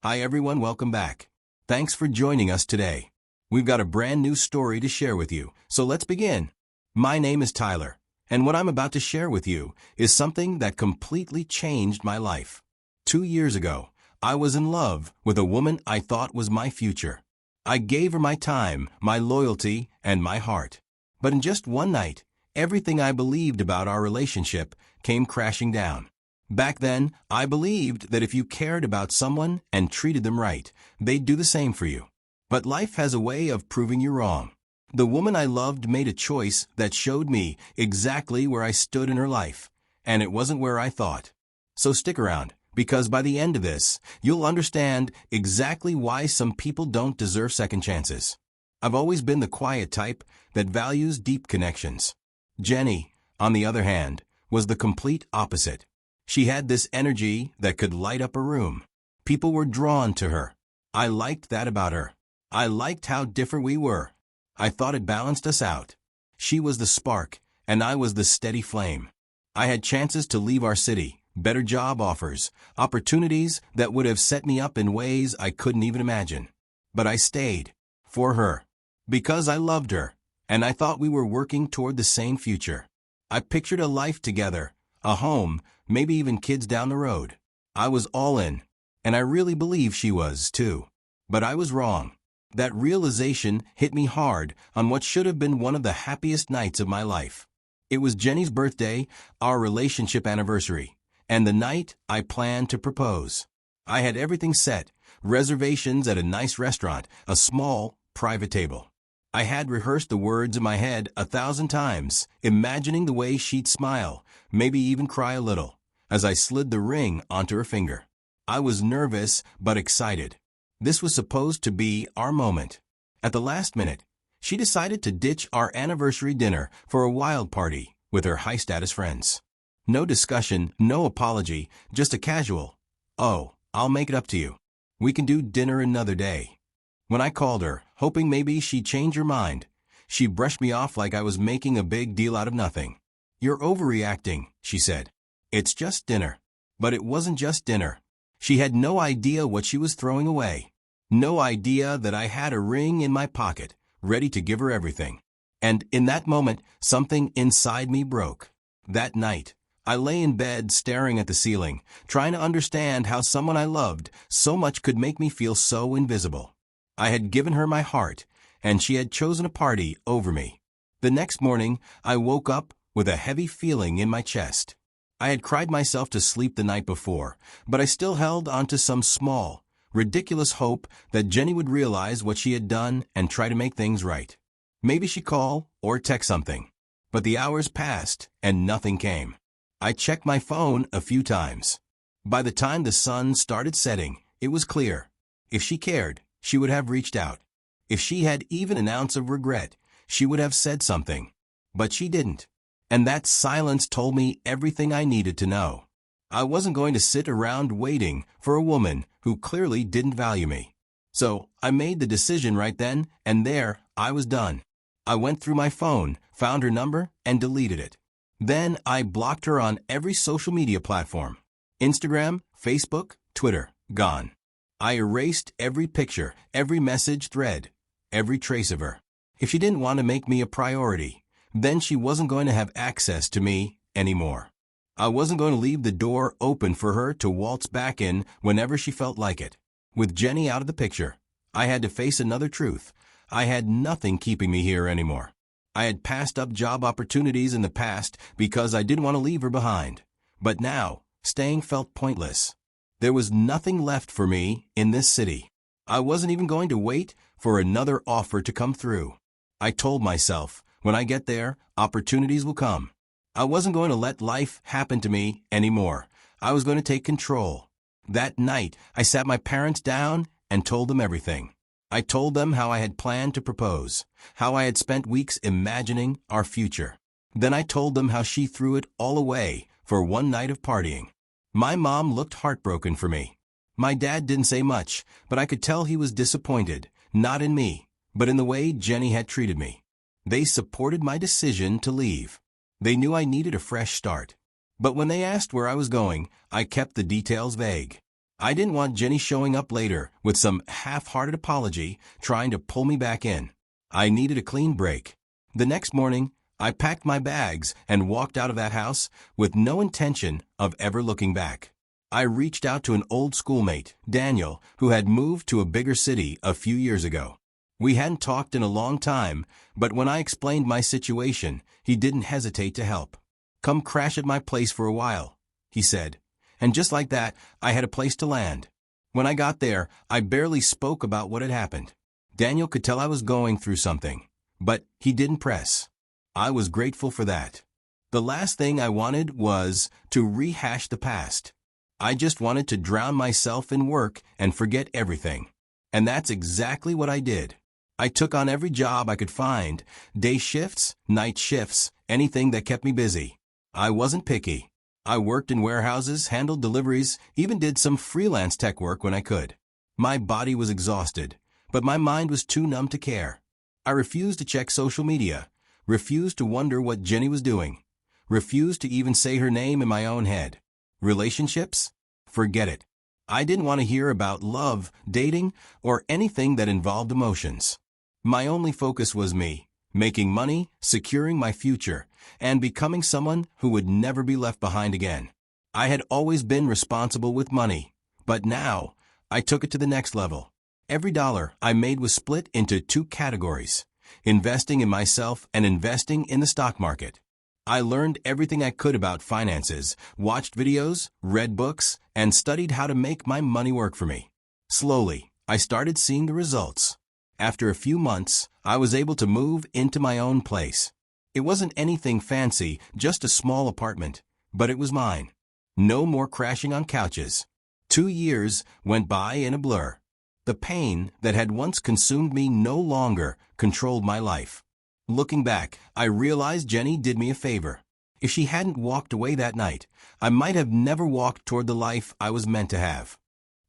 Hi everyone, welcome back. Thanks for joining us today. We've got a brand new story to share with you, so let's begin. My name is Tyler, and what I'm about to share with you is something that completely changed my life. 2 years ago, I was in love with a woman I thought was my future. I gave her my time, my loyalty, and my heart. But in just one night, everything I believed about our relationship came crashing down. Back then, I believed that if you cared about someone and treated them right, they'd do the same for you. But life has a way of proving you wrong. The woman I loved made a choice that showed me exactly where I stood in her life, and it wasn't where I thought. So stick around, because by the end of this, you'll understand exactly why some people don't deserve second chances. I've always been the quiet type that values deep connections. Jenny, on the other hand, was the complete opposite. She had this energy that could light up a room. People were drawn to her. I liked that about her. I liked how different we were. I thought it balanced us out. She was the spark, and I was the steady flame. I had chances to leave our city, better job offers, opportunities that would have set me up in ways I couldn't even imagine. But I stayed. For her. Because I loved her, and I thought we were working toward the same future. I pictured a life together, a home, maybe even kids down the road. I was all in, and I really believe she was, too. But I was wrong. That realization hit me hard on what should have been one of the happiest nights of my life. It was Jenny's birthday, our relationship anniversary, and the night I planned to propose. I had everything set, reservations at a nice restaurant, a small, private table. I had rehearsed the words in my head 1,000 times, imagining the way she'd smile, maybe even cry a little, as I slid the ring onto her finger. I was nervous but excited. This was supposed to be our moment. At the last minute, she decided to ditch our anniversary dinner for a wild party with her high-status friends. No discussion, no apology, just a casual, "Oh, I'll make it up to you. We can do dinner another day." When I called her, hoping maybe she'd change her mind, she brushed me off like I was making a big deal out of nothing. "You're overreacting," she said. "It's just dinner." But it wasn't just dinner. She had no idea what she was throwing away. No idea that I had a ring in my pocket, ready to give her everything. And in that moment, something inside me broke. That night, I lay in bed staring at the ceiling, trying to understand how someone I loved so much could make me feel so invisible. I had given her my heart, and she had chosen a party over me. The next morning, I woke up with a heavy feeling in my chest. I had cried myself to sleep the night before, but I still held on to some small, ridiculous hope that Jenny would realize what she had done and try to make things right. Maybe she'd call or text something. But the hours passed, and nothing came. I checked my phone a few times. By the time the sun started setting, it was clear. If she cared, she would have reached out. If she had even an ounce of regret, she would have said something. But she didn't. And that silence told me everything I needed to know. I wasn't going to sit around waiting for a woman who clearly didn't value me. So I made the decision right then, and there, I was done. I went through my phone, found her number, and deleted it. Then I blocked her on every social media platform. Instagram, Facebook, Twitter, gone. I erased every picture, every message thread, every trace of her. If she didn't want to make me a priority, then she wasn't going to have access to me anymore. I wasn't going to leave the door open for her to waltz back in whenever she felt like it. With Jenny out of the picture, I had to face another truth. I had nothing keeping me here anymore. I had passed up job opportunities in the past because I didn't want to leave her behind. But now, staying felt pointless. There was nothing left for me in this city. I wasn't even going to wait for another offer to come through. I told myself, when I get there, opportunities will come. I wasn't going to let life happen to me anymore. I was going to take control. That night, I sat my parents down and told them everything. I told them how I had planned to propose, how I had spent weeks imagining our future. Then I told them how she threw it all away for one night of partying. My mom looked heartbroken for me. My dad didn't say much, but I could tell he was disappointed, not in me, but in the way Jenny had treated me. They supported my decision to leave. They knew I needed a fresh start. But when they asked where I was going, I kept the details vague. I didn't want Jenny showing up later with some half-hearted apology trying to pull me back in. I needed a clean break. The next morning, I packed my bags and walked out of that house with no intention of ever looking back. I reached out to an old schoolmate, Daniel, who had moved to a bigger city a few years ago. We hadn't talked in a long time, but when I explained my situation, he didn't hesitate to help. "Come crash at my place for a while," he said. And just like that, I had a place to land. When I got there, I barely spoke about what had happened. Daniel could tell I was going through something, but he didn't press. I was grateful for that. The last thing I wanted was to rehash the past. I just wanted to drown myself in work and forget everything. And that's exactly what I did. I took on every job I could find, day shifts, night shifts, anything that kept me busy. I wasn't picky. I worked in warehouses, handled deliveries, even did some freelance tech work when I could. My body was exhausted, but my mind was too numb to care. I refused to check social media, refused to wonder what Jenny was doing, refused to even say her name in my own head. Relationships? Forget it. I didn't want to hear about love, dating, or anything that involved emotions. My only focus was me, making money, securing my future, and becoming someone who would never be left behind again. I had always been responsible with money, but now I took it to the next level. Every dollar I made was split into two categories: investing in myself and investing in the stock market. I learned everything I could about finances, watched videos, read books, and studied how to make my money work for me. Slowly, I started seeing the results. After a few months, I was able to move into my own place. It wasn't anything fancy, just a small apartment, but it was mine. No more crashing on couches. 2 years went by in a blur. The pain that had once consumed me no longer controlled my life. Looking back, I realized Jenny did me a favor. If she hadn't walked away that night, I might have never walked toward the life I was meant to have.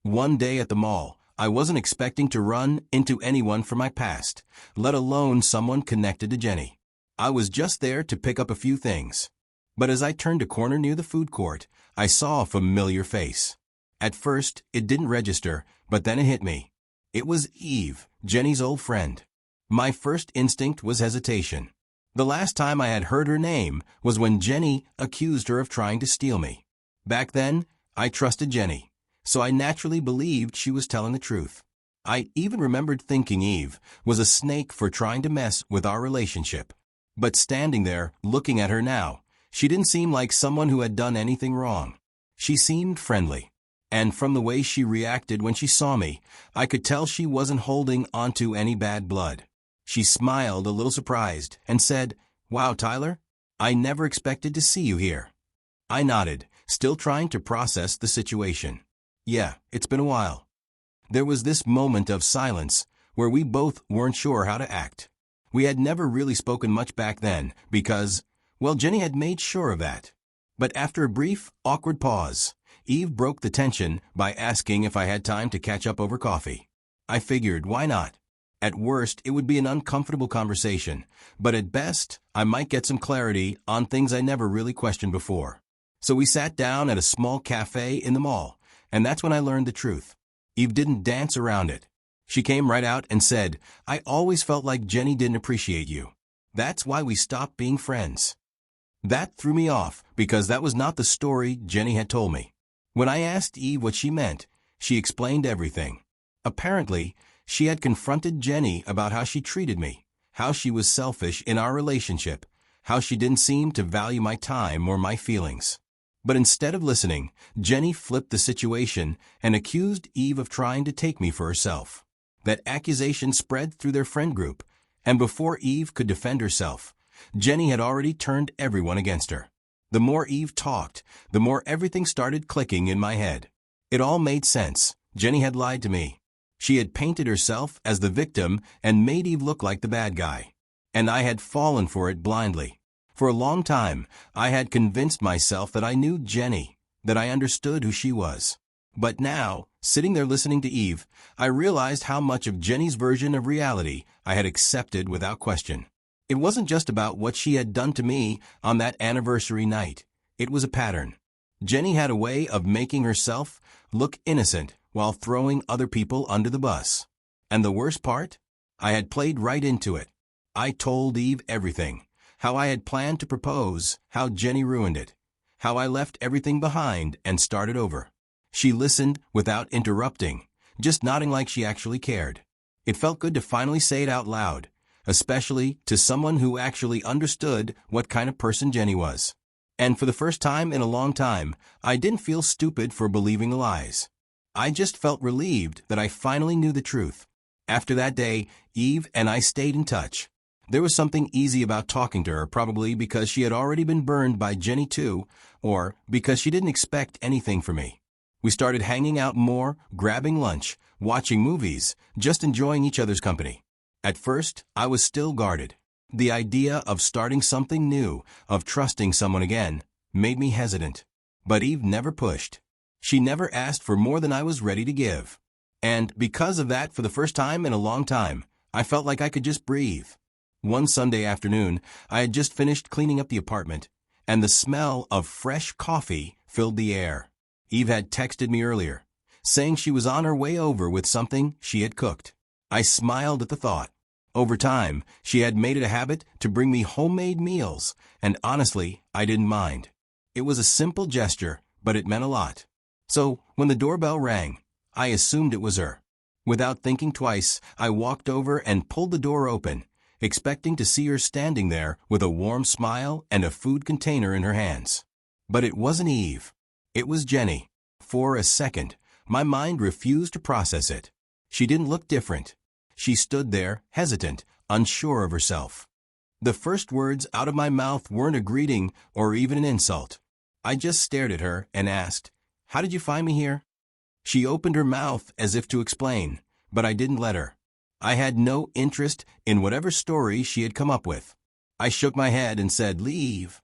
One day at the mall, I wasn't expecting to run into anyone from my past, let alone someone connected to Jenny. I was just there to pick up a few things. But as I turned a corner near the food court, I saw a familiar face. At first, it didn't register, but then it hit me. It was Eve, Jenny's old friend. My first instinct was hesitation. The last time I had heard her name was when Jenny accused her of trying to steal me. Back then, I trusted Jenny, so I naturally believed she was telling the truth. I even remembered thinking Eve was a snake for trying to mess with our relationship. But standing there, looking at her now, she didn't seem like someone who had done anything wrong. She seemed friendly. And from the way she reacted when she saw me, I could tell she wasn't holding onto any bad blood. She smiled a little surprised and said, "Wow, Tyler, I never expected to see you here." I nodded, still trying to process the situation. "Yeah, it's been a while." There was this moment of silence where we both weren't sure how to act. We had never really spoken much back then because, well, Jenny had made sure of that. But after a brief, awkward pause, Eve broke the tension by asking if I had time to catch up over coffee. I figured, why not? At worst, it would be an uncomfortable conversation, but at best, I might get some clarity on things I never really questioned before. So we sat down at a small cafe in the mall, and that's when I learned the truth. Eve didn't dance around it. She came right out and said, "I always felt like Jenny didn't appreciate you. That's why we stopped being friends." That threw me off because that was not the story Jenny had told me. When I asked Eve what she meant, she explained everything. Apparently, she had confronted Jenny about how she treated me, how she was selfish in our relationship, how she didn't seem to value my time or my feelings. But instead of listening, Jenny flipped the situation and accused Eve of trying to take me for herself. That accusation spread through their friend group, and before Eve could defend herself, Jenny had already turned everyone against her. The more Eve talked, the more everything started clicking in my head. It all made sense. Jenny had lied to me. She had painted herself as the victim and made Eve look like the bad guy. And I had fallen for it blindly. For a long time, I had convinced myself that I knew Jenny, that I understood who she was. But now, sitting there listening to Eve, I realized how much of Jenny's version of reality I had accepted without question. It wasn't just about what she had done to me on that anniversary night. It was a pattern. Jenny had a way of making herself look innocent while throwing other people under the bus. And the worst part? I had played right into it. I told Eve everything. How I had planned to propose, how Jenny ruined it. How I left everything behind and started over. She listened without interrupting, just nodding like she actually cared. It felt good to finally say it out loud, especially to someone who actually understood what kind of person Jenny was. And for the first time in a long time, I didn't feel stupid for believing the lies. I just felt relieved that I finally knew the truth. After that day, Eve and I stayed in touch. There was something easy about talking to her, probably because she had already been burned by Jenny too, or because she didn't expect anything from me. We started hanging out more, grabbing lunch, watching movies, just enjoying each other's company. At first, I was still guarded. The idea of starting something new, of trusting someone again, made me hesitant. But Eve never pushed. She never asked for more than I was ready to give. And because of that, for the first time in a long time, I felt like I could just breathe. One Sunday afternoon, I had just finished cleaning up the apartment, and the smell of fresh coffee filled the air. Eve had texted me earlier, saying she was on her way over with something she had cooked. I smiled at the thought. Over time, she had made it a habit to bring me homemade meals, and honestly, I didn't mind. It was a simple gesture, but it meant a lot. So, when the doorbell rang, I assumed it was her. Without thinking twice, I walked over and pulled the door open, expecting to see her standing there with a warm smile and a food container in her hands. But it wasn't Eve. It was Jenny. For a second, my mind refused to process it. She didn't look different. She stood there, hesitant, unsure of herself. The first words out of my mouth weren't a greeting or even an insult. I just stared at her and asked, "How did you find me here?" She opened her mouth as if to explain, but I didn't let her. I had no interest in whatever story she had come up with. I shook my head and said, "Leave."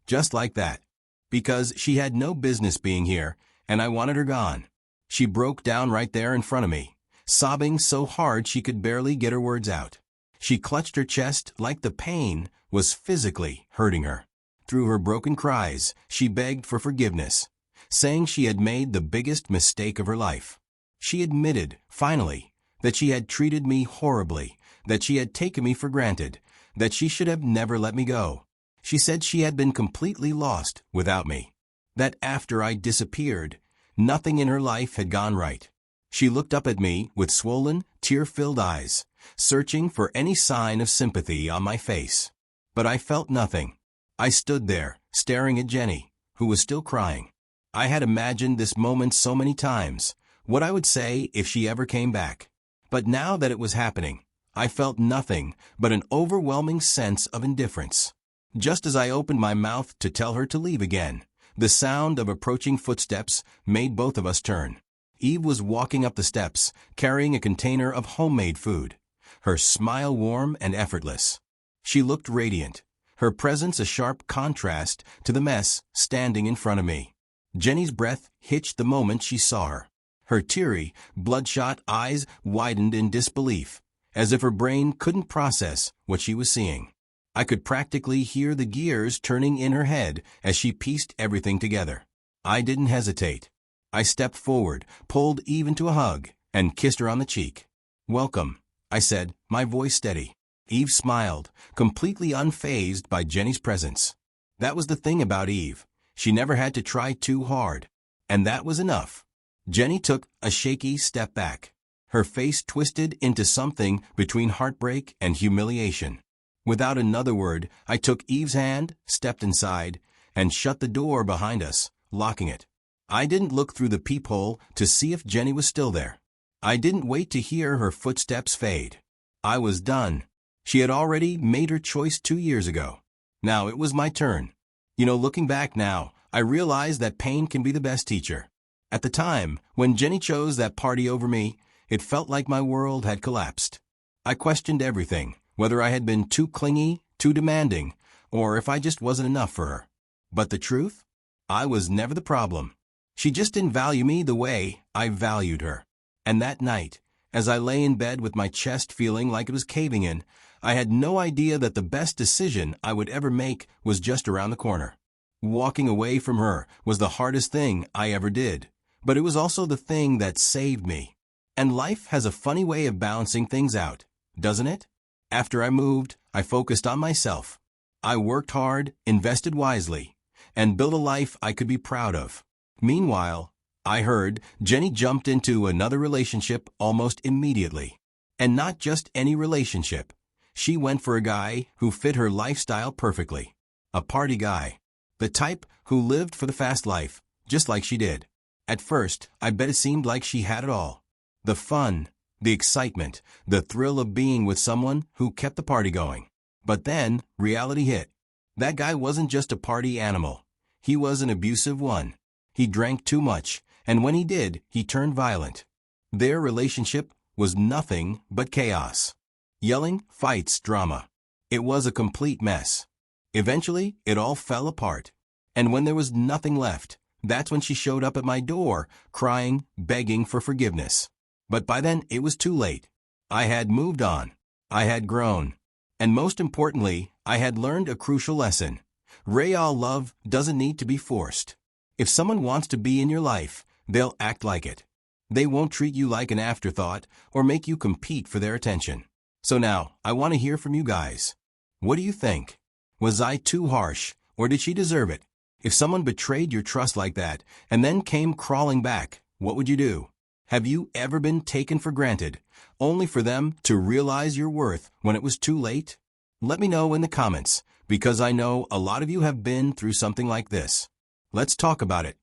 Just like that. Because she had no business being here, and I wanted her gone. She broke down right there in front of me, sobbing so hard she could barely get her words out. She clutched her chest like the pain was physically hurting her. Through her broken cries, she begged for forgiveness, saying she had made the biggest mistake of her life. She admitted, finally, that she had treated me horribly, that she had taken me for granted, that she should have never let me go. She said she had been completely lost without me, that after I disappeared, nothing in her life had gone right. She looked up at me with swollen, tear-filled eyes, searching for any sign of sympathy on my face. But I felt nothing. I stood there, staring at Jenny, who was still crying. I had imagined this moment so many times, what I would say if she ever came back. But now that it was happening, I felt nothing but an overwhelming sense of indifference. Just as I opened my mouth to tell her to leave again, the sound of approaching footsteps made both of us turn. Eve was walking up the steps, carrying a container of homemade food, her smile warm and effortless. She looked radiant, her presence a sharp contrast to the mess standing in front of me. Jenny's breath hitched the moment she saw her. Her teary, bloodshot eyes widened in disbelief, as if her brain couldn't process what she was seeing. I could practically hear the gears turning in her head as she pieced everything together. I didn't hesitate. I stepped forward, pulled Eve into a hug, and kissed her on the cheek. "Welcome," I said, my voice steady. Eve smiled, completely unfazed by Jenny's presence. That was the thing about Eve. She never had to try too hard. And that was enough. Jenny took a shaky step back. Her face twisted into something between heartbreak and humiliation. Without another word, I took Eve's hand, stepped inside, and shut the door behind us, locking it. I didn't look through the peephole to see if Jenny was still there. I didn't wait to hear her footsteps fade. I was done. She had already made her choice 2 years ago. Now it was my turn. Looking back now, I realized that pain can be the best teacher. At the time, when Jenny chose that party over me, it felt like my world had collapsed. I questioned everything, whether I had been too clingy, too demanding, or if I just wasn't enough for her. But the truth? I was never the problem. She just didn't value me the way I valued her. And that night, as I lay in bed with my chest feeling like it was caving in, I had no idea that the best decision I would ever make was just around the corner. Walking away from her was the hardest thing I ever did, but it was also the thing that saved me. And life has a funny way of balancing things out, doesn't it? After I moved, I focused on myself. I worked hard, invested wisely, and built a life I could be proud of. Meanwhile, I heard Jenny jumped into another relationship almost immediately. And not just any relationship. She went for a guy who fit her lifestyle perfectly. A party guy. The type who lived for the fast life, just like she did. At first, I bet it seemed like she had it all. The fun, the excitement, the thrill of being with someone who kept the party going. But then, reality hit. That guy wasn't just a party animal. He was an abusive one. He drank too much, and when he did, he turned violent. Their relationship was nothing but chaos. Yelling, fights, drama. It was a complete mess. Eventually, it all fell apart. And when there was nothing left, that's when she showed up at my door, crying, begging for forgiveness. But by then, it was too late. I had moved on. I had grown. And most importantly, I had learned a crucial lesson. Real love doesn't need to be forced. If someone wants to be in your life, they'll act like it. They won't treat you like an afterthought or make you compete for their attention. So now, I want to hear from you guys. What do you think? Was I too harsh, or did she deserve it? If someone betrayed your trust like that and then came crawling back, what would you do? Have you ever been taken for granted, only for them to realize your worth when it was too late? Let me know in the comments, because I know a lot of you have been through something like this. Let's talk about it.